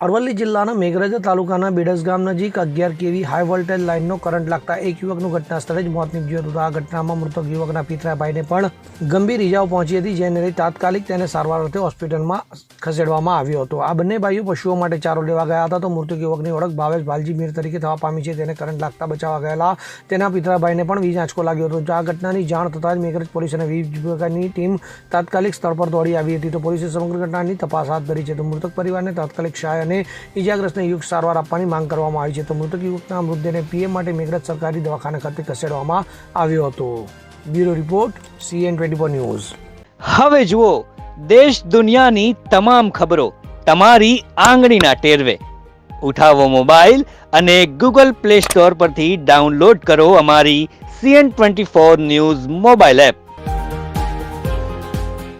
અરવલ્લી જિલ્લાના મેઘરજ તાલુકાના બેડસ ગામ નજીક 11 કેવી હાઈ વોલ્ટેજ લાઇનનો કરંટ લાગતા એક યુવકનું ઘટના સ્થળે જ મોત નીપજ્યું હતું. આ ઘટનામાં મૃતક યુવકના પિતરાભાઈને પણ ગંભીર ઇજાઓ પહોંચી હતી, જેને લઈ તાત્કાલિક તેને સારવાર અર્થે હોસ્પિટલમાં ખસેડવામાં આવ્યો હતો. આ બંને ભાઈઓ પશુઓ માટે ચારો લેવા ગયા હતા તો મૃતક યુવકની ઓળખ ભાવેશ ભાલજી મીર તરીકે થવા પામી છે. તેને કરંટ લાગતા બચાવવા ગયેલા તેના પિતરાભાઈને પણ વીજ આંચકો લાગ્યો હતો. આ ઘટનાની જાણ થતાં જ મેઘરજ પોલીસ અને વીજ વિભાગની ટીમ તાત્કાલિક સ્થળ પર દોડી આવી હતી તો પોલીસે સમગ્ર ઘટનાની તપાસ હાથ ધરી છે. તો મૃતક પરિવારને તાત્કાલિક સહાય અને ઇજાગ્રસ્તને યુક્ત સારવાર આપવાની માંગ કરવામાં આવી છે. તો મૃતક યુવકના મૃતદેહને પીએમ માટે મેઘરજ સરકારી દવાખાના ખાતે ખસેડવામાં આવ્યો હતો. Bureau report CN24 news. હવે જુઓ દેશ દુનિયાની તમામ ખબરો તમારી આંગળીના ટેરવે. ઉઠાવો મોબાઈલ અને Google Play Store પરથી ડાઉનલોડ કરો અમારી CN24 ન્યૂઝ મોબાઈલ એપ.